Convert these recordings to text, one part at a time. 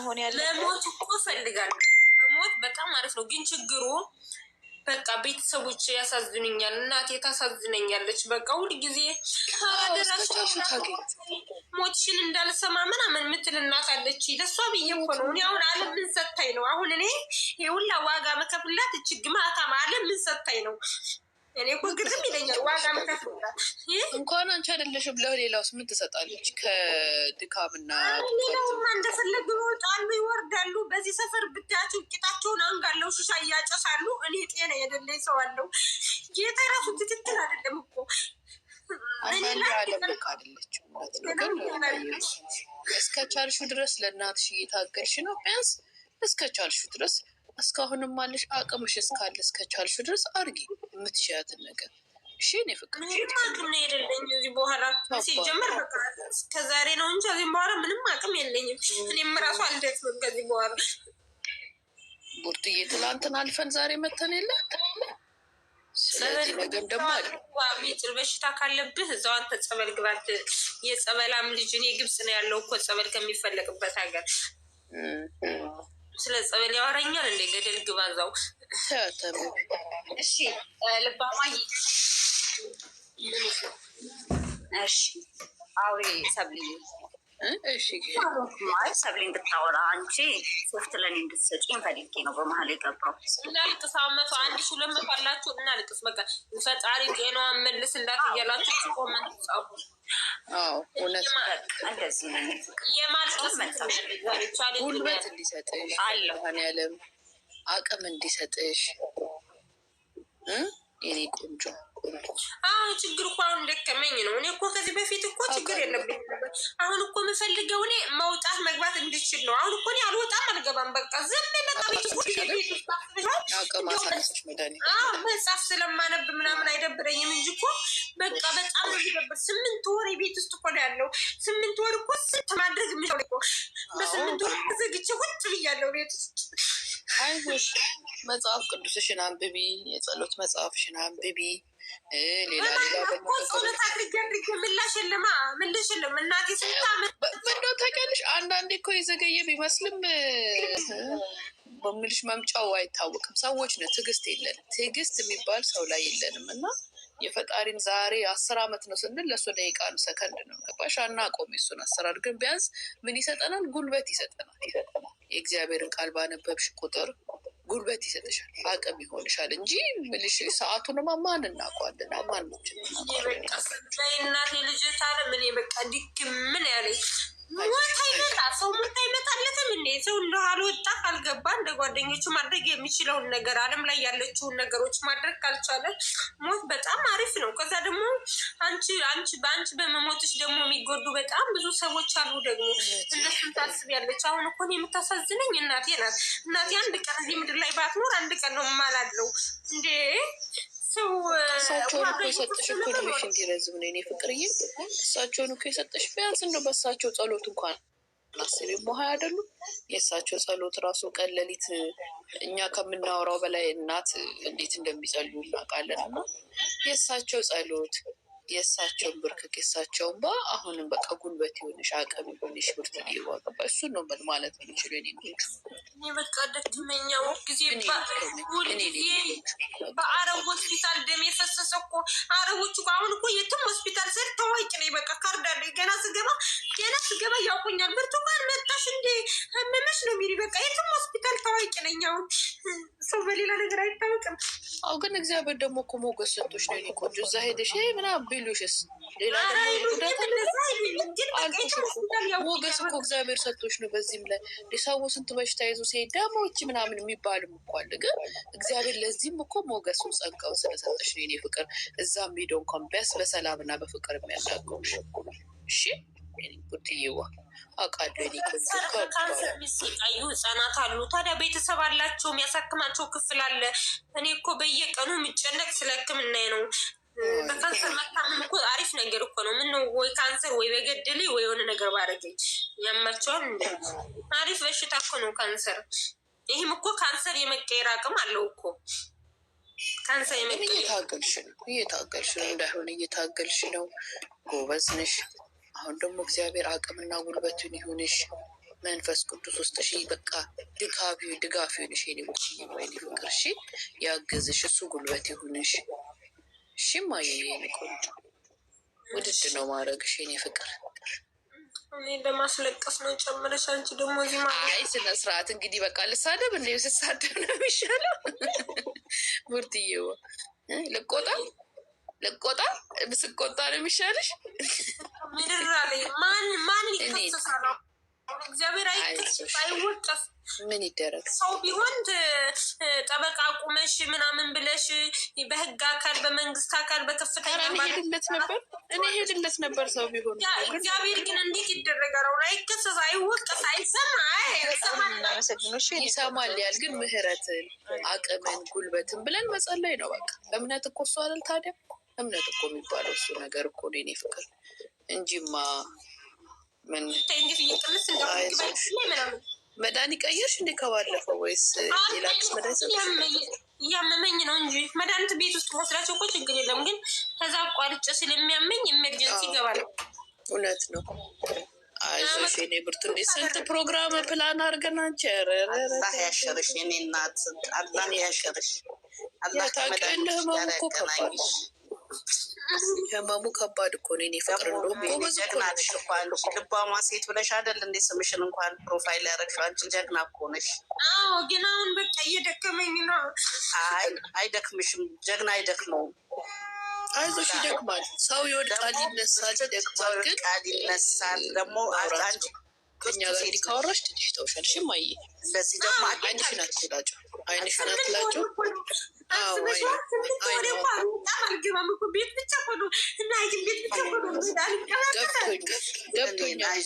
መሆን ያለ ለሞት እኮ እፈልጋለሁ። መሞት በጣም አሪፍ ነው፣ ግን ችግሩ በቃ ቤተሰቦች ያሳዝኑኛል። እናቴ ታሳዝነኛለች። በቃ ሁልጊዜ ሞትሽን እንዳልሰማ ምናምን የምትል እናት አለች። ለሷ ብዬ እኮ ነው እኔ አሁን ዓለም ምን ሰታኝ ነው አሁን እኔ የሁላ ዋጋ መከፍላት እችግ ማታም ዓለም ምን ሰታኝ ነው። እኔ እኮ ግርም ይለኛል ዋጋ መከፍላት። እንኳን አንቺ አይደለሽም ለሌላውስ ምን ትሰጣለች? ከድካምና ሌላውማ እንደፈለጉ ይወጣሉ ይወርዳሉ። በዚህ ሰፈር ብታያቸው ቂጣቸውን አንጋለው ሽሻ እያጨሳሉ። እኔ ጤና የሌለኝ ሰው አለው። ጌታ ራሱ ትክክል አይደለም እኮ አንዳንድ ዓለም ልክ አይደለችም። እስከ ቻልሹ ድረስ ለእናትሽ እየታገልሽ ነው። ቢያንስ እስከ ቻልሹ ድረስ እስካሁንም አለሽ አቅምሽ እስካለ እስከ ቻልሹ ድረስ አርጊ የምትችያትን ነገር። እሺ እኔ ፍቅር አቅም ነው የሌለኝ እዚህ በኋላ ሲጀመር በቃ እስከዛሬ ነው እንጂ እዚህ በኋላ ምንም አቅም የለኝም። እኔም ራሱ አልደክምም ከዚህ በኋላ። ቡርትዬ ትላንትን አልፈን ዛሬ መተን የለ ስለዚህ ነገር ደግሞ አለ ሚጥል በሽታ ካለብህ እዛው አንተ ጸበል ግባት። የጸበላም ልጅ እኔ ግብጽ ነው ያለው እኮ ጸበል ከሚፈለግበት ሀገር። ስለ ጸበል ያወራኛል እንደ ገደል ግባ እዛው። እሺ ልባማይ እሺ አውሪ ሰብሊ እሺ ማለት ሰብሊ እንድታወራ አንቺ ሶፍት ለኔ እንድትሰጪኝ ፈልጌ ነው በመሀል የገባሁት። እናልቅስ 100,000 አላችሁ እናልቅስ። በቃ ፈጣሪ ጤናዋን መልስላት እያላችሁ ኮመንት ጻፉ። እውነት እንደዚህ ነው። የማልቀስ ጉልበት እንዲሰጥሽ ያለም አቅም እንዲሰጥሽ የኔ ቆንጆ። ችግር እኮ አሁን ደከመኝ ነው። እኔ እኮ ከዚህ በፊት እኮ ችግር የለብኝ ነበር። አሁን እኮ የምፈልገው እኔ መውጣት መግባት እንድችል ነው። አሁን እኮ እኔ አልወጣም አልገባም። በቃ ዝም መጽሐፍ ስለማነብ ምናምን አይደብረኝም እንጂ እኮ በቃ በጣም ነው የሚደብር። 8 ወር የቤት ውስጥ እኮ ነው ያለው። 8 ወር እኮ ስንት ማድረግ የሚችለው እኮ በ8 ወር ዘግቼ ቁጭ ብያለሁ ቤት ውስጥ። አይዞሽ መጽሐፍ ቅዱስሽን አንብቢ፣ የጸሎት መጽሐፍሽን አንብቢ። ሌላ ጸሎት አድርጌ ምላሽ የለም እናቴ ስንት ዓመት ምነው ታውቂያለሽ። አንዳንዴ እኮ የዘገየ ቢመስልም በምልሽ መምጫው አይታወቅም። ሰዎች ነው ትዕግስት የለንም። ትዕግስት የሚባል ሰው ላይ የለንም እና የፈጣሪን ዛሬ 10 ዓመት ነው ስንል ለእሱ ደቂቃ ነው ሰከንድ ነው። ገባሽ? አናቆም የሱን አሰራር። ግን ቢያንስ ምን ይሰጠናል? ጉልበት ይሰጠናል። የእግዚአብሔርን ቃል ባነበብሽ ቁጥር ጉልበት ይሰጥሻል፣ አቅም ይሆንሻል እንጂ ምልሽ ሰዓቱንማ ማን እናውቀዋለን? ማኖችን እናቴ ልጅ ታለ ምን በቃ ዲክ ምን ያለኝ ሞታ ይመጣ ሰው ሞታ ይመጣለትም እንዴ ሰው እንደ አልወጣ ካልገባ እንደ ጓደኞቹ ማድረግ የሚችለውን ነገር ዓለም ላይ ያለችውን ነገሮች ማድረግ ካልቻለ ሞት በጣም አሪፍ ነው። ከዛ ደግሞ አንቺ በመሞትሽ ደግሞ የሚጎዱ በጣም ብዙ ሰዎች አሉ። ደግሞ እነሱን ታስቢያለች። አሁን እኮ የምታሳዝነኝ እናቴ ናት። እናቴ አንድ ቀን እዚህ ምድር ላይ ባትኖር አንድ ቀን ነው የማላለው እንዴ እሳቸውን እኮ የሰጠሽ እኮ እድሜሽ እንዲረዝም ነው የኔ ፍቅርዬ። እሳቸውን እኮ የሰጠሽ ቢያንስ እንደው በእሳቸው ጸሎት እንኳን አስቢ። ሞሀ አይደሉም? የእሳቸው ጸሎት ራሱ ቀን ሌሊት እኛ ከምናወራው በላይ እናት እንዴት እንደሚጸልዩ እናውቃለን። እና የእሳቸው ጸሎት የእሳቸውን ብርክክ የእሳቸውን አሁንም በቃ ጉልበት ይሆንሽ አቅም ይሆንሽ ብርት ይዋቀባ እሱን ነው ማለት የሚችሉ ኔ ጎች እኔ በቃ ደክመኛው ጊዜ በአረብ ሆስፒታል ደም የፈሰሰ እኮ አረቦች እኮ አሁን እኮ የትም ሆስፒታል ስር ታዋቂ ነኝ። በቃ ካርድ አለኝ። ገና ስገባ ያውቁኛል። ብርቱካን መጣሽ እንዴ ህመመሽ ነው ሚሪ በቃ የትም ሆስፒታል ታዋቂ ነኝ። አሁን ሰው በሌላ ነገር አይታወቅም። አሁ ግን እግዚአብሔር ደግሞ እኮ ሞገስ ሰጥቶሽ ነው የኔ ቆንጆ። እዛ ሄደሽ ምናምን ቢሉሽስ ሌላ ሞገስ እኮ እግዚአብሔር ሰጥቶሽ ነው። በዚህም ላይ ሰው ስንት በሽታ ይዞ ሲሄድ ደግሞ እቺ ምናምን የሚባልም እኮ አለ። ግን እግዚአብሔር ለዚህም እኮ ሞገሱን ጸጋውን ስለሰጠሽ ነው የኔ ፍቅር። እዛም ሄደው እንኳን ቢያስ በሰላም እና በፍቅር የሚያናገሩሽ። እሺ ቁጥዬዋ አውቃለሁ። እኔ ካንሰር የሚሰቃዩ ህጻናት አሉ። ታዲያ ቤተሰብ አላቸው፣ የሚያሳክማቸው ክፍል አለ። እኔ እኮ በየቀኑ የሚጨነቅ ስለ ሕክምና ነው። በካንሰር መታመም እኮ አሪፍ ነገር እኮ ነው። ምነው ወይ ካንሰር ወይ በገደሌ ወይ የሆነ ነገር ባረገኝ ያማቸዋል። እንደ አሪፍ በሽታ እኮ ነው ካንሰር። ይህም እኮ ካንሰር የመቀየር አቅም አለው እኮ ካንሰር የመቀየር። እየታገልሽ ነው እንዳይሆን እየታገልሽ ነው። ጎበዝ ነሽ። አሁን ደግሞ እግዚአብሔር አቅምና ጉልበቱን ይሁንሽ። መንፈስ ቅዱስ ውስጥ እሺ፣ በቃ ድጋፍ ይሁንሽ የኔ ወይኔ ፍቅር፣ እሺ ያግዝሽ፣ እሱ ጉልበት ይሁንሽ። እሺ ማየ የኔ ቆንጆ፣ ውድድ ነው ማድረግሽ የኔ ፍቅር። እኔ ለማስለቀስ ነው ጨምረሽ፣ አንቺ ደግሞ እዚህ ማለት አይ ስነ ስርዓት እንግዲህ በቃ ልሳደብ እንደ ስሳደብ ነው የሚሻለው። ሙርትዬው ልቆጣ ብስቆጣ ነው የሚሻልሽ። ምድር ላይ ማን ይከሰሳል? እግዚአብሔር አይከሰስ አይወቀስ። ምን ይደረግ? ሰው ቢሆን ጠበቃ ቁመሽ ምናምን ብለሽ በህግ አካል በመንግስት አካል በከፍተኛ እኔ ሄድለት ነበር ሰው ቢሆን። እግዚአብሔር ግን እንዴት ይደረጋል? አይከሰስ አይወቀስ ይሰማል ያል ግን ምህረትን አቅምን ጉልበትን ብለን መጸለይ ነው በቃ። እምነት እኮ እሱ አይደል ታዲያ? እምነት እኮ የሚባለው እሱ ነገር እኮ ነው የኔ ፍቅር እንጂማ ምን መድኃኒት ቀየርሽ እንዴ ከባለፈው? ወይስ ሌላክስ መድኃኒት? እያመመኝ ነው እንጂ መድኃኒት ቤት ውስጥ መስራቸው እኮ ችግር የለም፣ ግን ከዛ አቋርጬ ስለሚያመኝ ኤመርጀንሲ ይገባል። እውነት ነው። አይዞሽ የኔ ብርቱ። እንዴ ስንት ፕሮግራም ፕላን አድርገን አንቺ አላህ ያሸርሽ የኔ እናት፣ አላህ ያሸርሽ። አላህ ታውቂያለሽ ህመሙ እኮ ከባድ ነው። ህመሙ ከባድ እኮ ነው የኔ ፍቅር። ጀግና ነሽ እኮ አንቺ፣ ልባማ ሴት ብለሽ አይደል እንዴ ስምሽን እንኳን ፕሮፋይል ያደረግሽው? አንቺ ጀግና እኮ ነሽ። አዎ ግን አሁን በቃ እየደከመኝ ነው። አይደክምሽም፣ ጀግና አይደክመውም። አይዞሽ ይደክማል። ሰው ይወድቃል ይነሳል፣ ይደክማል፣ ግን ይነሳል። ደግሞ አንቺ ከኛ ጋር እንዲህ ካወራሽ ትንሽ ተውሻል። ሽማዬ እንደዚህ ደግሞ አይንሽን አትላጭው፣ አይንሽን አትላጭው። ገብቶኛል።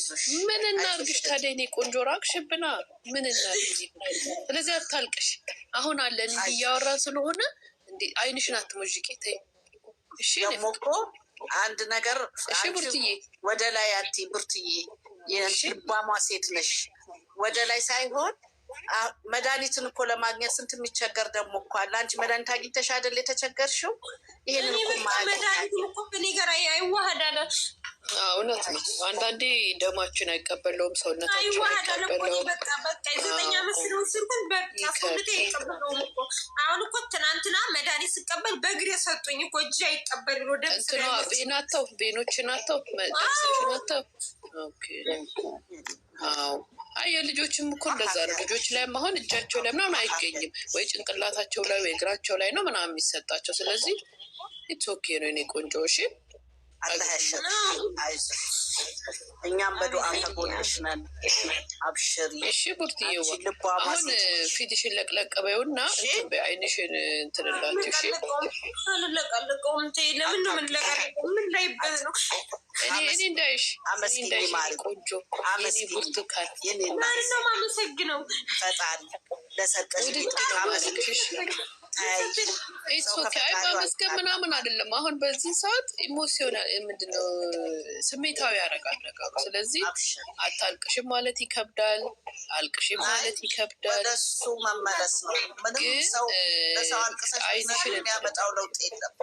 ምን እናርግሽ ታዲያ? እኔ ቆንጆ ራቅሽብና ምን እናርግ? ስለዚህ አታልቅሽ። አሁን አለን እንዲህ እያወራን ስለሆነ አይንሽን አትሞዥቂ። ተይ እሺ። ደግሞ እኮ አንድ ነገር እሺ ብርትዬ፣ ወደ ላይ አቲ ብርትዬ፣ ልባሟ ሴት ነሽ። ወደ ላይ ሳይሆን መድኃኒትን እኮ ለማግኘት ስንት የሚቸገር ደግሞ እኮ አለ። አንቺ መድኃኒት አግኝተሽ አይደል የተቸገርሽው? ይሄንን መድኃኒት እኮ ከኔ ጋር አይዋሃዳለ። እውነት ነው። አንዳንዴ ደማችን አይቀበለውም፣ ሰውነታችን አይቀበለውም። በቃ 9 ዓመት ስለወሰድኩት በቃ ሰውነቴ አይቀበለውም እኮ። አሁን እኮ ትናንትና መድኃኒት ስቀበል በእግሬ ሰጡኝ እኮ፣ እጅ አይቀበል ብሎ ቤኖችን አተው ደምስሽን አተው። አዎ አይ የልጆችም እኮ እንደዛ ነው። ልጆች ላይ አሁን እጃቸው ላይ ምናምን አይገኝም ወይ ጭንቅላታቸው ላይ ወይ እግራቸው ላይ ነው ምናምን የሚሰጣቸው። ስለዚህ ኢትስ ኦኬ ነው የኔ ቆንጆ። እሺ አላህ ያሸንፍ። አይዞሽ እኛም በዱዓ ከጎንሽ ነን። አብሽሪ እሺ ቡርትዬ። አሁን ፊትሽን ለቅለቅ በይውና አይንሽን እንትን እላችሁ። እሺ አልለቀለቀውም። ተይ ለምን ነው ምን ለቀለቀው? ምን ላይበት ነው? እኔ እንዳይሽ ቆንጆ የኔ ብርቱካን ማን ነው የማመሰግነው? ፈጣሪ ለሰጠሽ አመስግሽ። አይ ማመስገን ምናምን አይደለም። አሁን በዚህ ሰዓት ኢሞሲዮናል ምንድነው ስሜታዊ ያደርጋል ነገሩ። ስለዚህ አታልቅሽም ማለት ይከብዳል፣ አልቅሽም ማለት ይከብዳል። ወደሱ መመለስ ነው። ምንም ሰው ለሰው አልቅሰሽ የሚያመጣው ለውጥ የለም።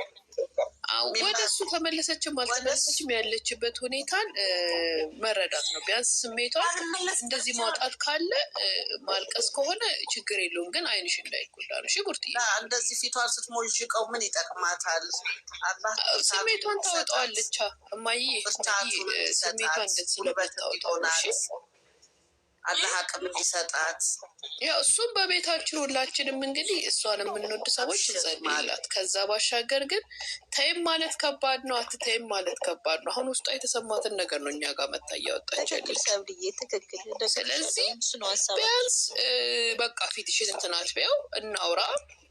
ወደ እሱ ተመለሰችም አልተመለሰችም ያለችበት ሁኔታን መረዳት ነው። ቢያንስ ስሜቷን እንደዚህ ማውጣት ካለ ማልቀስ ከሆነ ችግር የለውም፣ ግን አይንሽ እንዳይጎዳ ነው። እሺ ቡርትዬ፣ እንደዚህ ፊቷን ስትሞዥቀው ምን ይጠቅማታል? ስሜቷን ታወጣዋለች እማዬ፣ ስሜቷን እንደዚህ ስለምታወጣው አላህ አቅም እንዲሰጣት። ያው እሱም በቤታችን ሁላችንም እንግዲህ እሷን የምንወድ ሰዎች እንጸልይላት። ከዛ ባሻገር ግን ተይም ማለት ከባድ ነው፣ አትተይም ማለት ከባድ ነው። አሁን ውስጧ የተሰማትን ነገር ነው እኛ ጋር መታ እያወጣች ያለች። ስለዚህ ቢያንስ በቃ ፊትሽን እንትን አትበይው፣ እናውራ።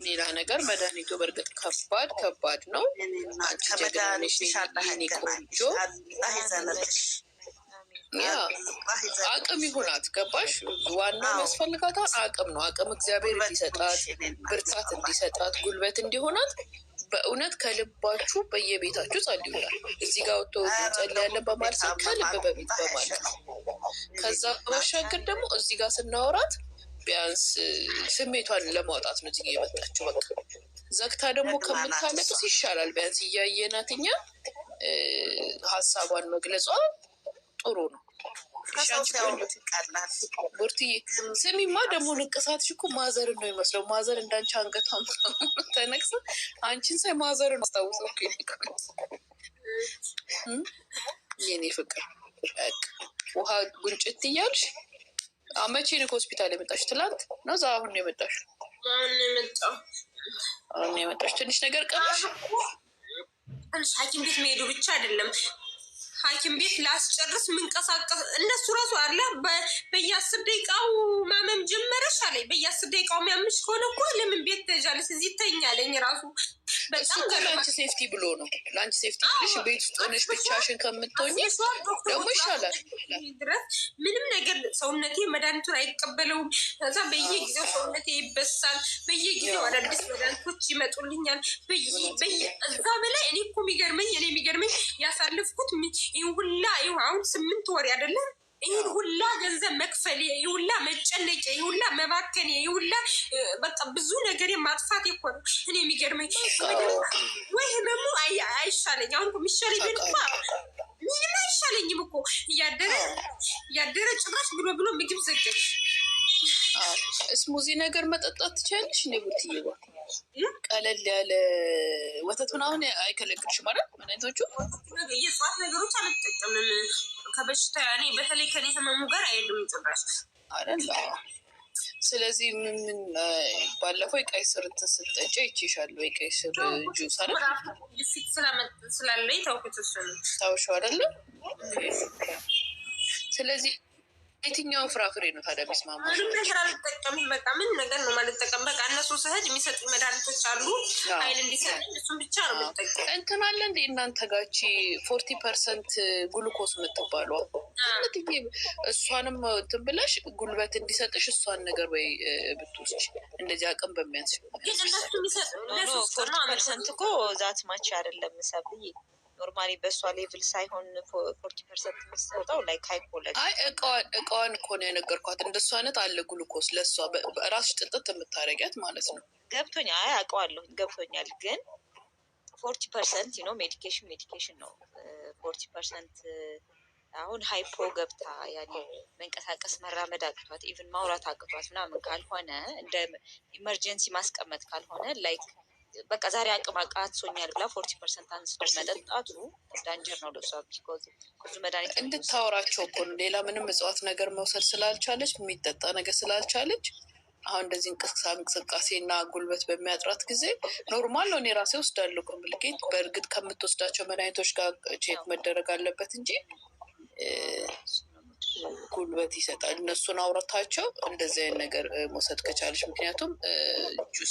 ሌላ ነገር መድኃኒቱ በእርግጥ ከባድ ነው። አንቺ ጀግናነሽ የኔ ቆንጆ። አቅም ይሁናት። ገባሽ? ዋናው የሚያስፈልጋታል አቅም ነው። አቅም እግዚአብሔር እንዲሰጣት፣ ብርታት እንዲሰጣት፣ ጉልበት እንዲሆናት በእውነት ከልባችሁ በየቤታችሁ ጸልዩላል። እዚህ ጋር ወጥቶ እንጸልያለን በማለት ከልብ በቤት በማለት ነው። ከዛ ባሻገር ደግሞ እዚህ ጋር ስናወራት ቢያንስ ስሜቷን ለማውጣት ነው እዚህ የመጣችው። በቃ ዘግታ ደግሞ ከምታለቅስ ይሻላል። ቢያንስ እያየናት እኛ ሀሳቧን መግለጿ ጥሩ ነው። ከሰው ሲያወሩት ይቀላል። ቡርትዬ ስሚማ፣ ደግሞ ንቅሳትሽ እኮ ማዘርን ነው ይመስለው። ማዘር እንዳንቺ አንገቷም ተነቅሰ አንቺን ሳይ ማዘርን አስታውሰው። የኔ ፍቅር ውሃ ጉንጭት እያልሽ መቼ ነው ከሆስፒታል የመጣሽ? ትላንት ነው ዛ? አሁን ነው የመጣሽ? አሁን የመጣሽ። ትንሽ ነገር ቀረሽ። ሐኪም ቤት መሄዱ ብቻ አይደለም ሐኪም ቤት ላስጨርስ ምንቀሳቀስ እነሱ ራሱ አለ በየ10 ደቂቃው ማመም ጀመረሽ አለኝ። በየ10 ደቂቃው የሚያምሽ ከሆነ እኮ ለምን ቤት ትሄጃለሽ? እዚህ ተኛለኝ ራሱ በጣም ለአንቺ ሴፍቲ ብሎ ነው። ለአንቺ ሴፍቲ ብለሽ ቤት ውስጥ ሆነሽ ብቻሽን ከምትሆኝ ደግሞ ይሻላል። ድረስ ምንም ነገር ሰውነቴ መድኃኒቱን አይቀበለውም። ከዛ በየጊዜው ሰውነቴ ይበሳል። በየጊዜው አዳዲስ መድኃኒቶች ይመጡልኛል። እዛ በላይ እኔ እኮ የሚገርመኝ ያሳልፍኩት ይህ ሁላ አሁን 8 ወር አይደለም ይህን ሁላ ገንዘብ መክፈል፣ ይህ ሁላ መጨነቅ፣ ይህ ሁላ መባከን፣ ይህ ሁላ በቃ ብዙ ነገር ማጥፋት እኮ ነው። እኔ የሚገርመኝ ወይ ህመሙ አይሻለኝ። አሁን የሚሻለኝ ምንም አይሻለኝም እኮ እያደረ ጭራሽ ብሎ ምግብ ዘገች። ስሙዚ ነገር መጠጣት ትችላለሽ እንደ ቡርትዬ? ቀለል ያለ ወተት ምናምን አይከለክልሽም ማለት መድኃኒቶቹ? የእጽዋት ነገሮች አልጠቀምም ከበሽታ እኔ በተለይ ከኔ ህመሙ ጋር አይሄድም ጭራሽ አይደለ። ስለዚህ ምን ባለፈው የቀይ ስር እንትን ስትጠጪ ይችሻለሁ። የቀይ ስር ጁስ አለ ፊት ስላለኝ ታውኩት። እሱን ታውሻው አይደለ? ስለዚህ የትኛውን ፍራፍሬ ነው ታዲያ የሚስማማ? ምንም ነገር አልጠቀምም። በቃ ምን ነገር ነው ማልጠቀም? በቃ እነሱ ስህድ የሚሰጡ መድኃኒቶች አሉ ኃይል እንዲሰጥ እሱን ብቻ ነው የምጠቀም። እንትን አለ እንደ እናንተ ጋቺ 40% ግሉኮስ የምትባሉ ትዬ እሷንም እንትን ብለሽ ጉልበት እንዲሰጥሽ እሷን ነገር ወይ ብትወስጂ እንደዚህ አቅም በሚያንስ ግን እነሱ የሚሰጡ 40% እኮ ዛት ማች አይደለም ሰብዬ ኖርማሊ በእሷ ሌቭል ሳይሆን 40% የምትሰጠው ላይ ካይኮለት እቃዋን እኮ ነው የነገርኳት። እንደሱ አይነት አለ ግሉኮስ ለእሷ ራስሽ ጥጥት የምታደርጊያት ማለት ነው። ገብቶኛል። አውቀዋለሁ፣ ገብቶኛል። ግን 40% ነው ሜዲኬሽን ነው። 40% አሁን ሃይፖ ገብታ ያኔ መንቀሳቀስ መራመድ አቅቷት ኢቭን ማውራት አቅቷት ምናምን ካልሆነ እንደ ኢመርጀንሲ ማስቀመጥ ካልሆነ ላይክ በቃ ዛሬ አቅም አቃቶኛል ብላ 40% አንስቶ መጠጣቱ ዳንጀር ነው ለሷ። ቢኮዝ ብዙ መድኃኒት እንድታወራቸው እኮ ሌላ ምንም እጽዋት ነገር መውሰድ ስላልቻለች የሚጠጣ ነገር ስላልቻለች አሁን እንደዚህ እንቅስቃሴ እና ጉልበት በሚያጥራት ጊዜ ኖርማል ነው። እኔ ራሴ ወስዳለሁ ኮምፕሊኬት። በእርግጥ ከምትወስዳቸው መድኃኒቶች ጋር ቼክ መደረግ አለበት እንጂ ጉልበት ይሰጣል። እነሱን አውረታቸው እንደዚህ አይነት ነገር መውሰድ ከቻለች ምክንያቱም ጁስ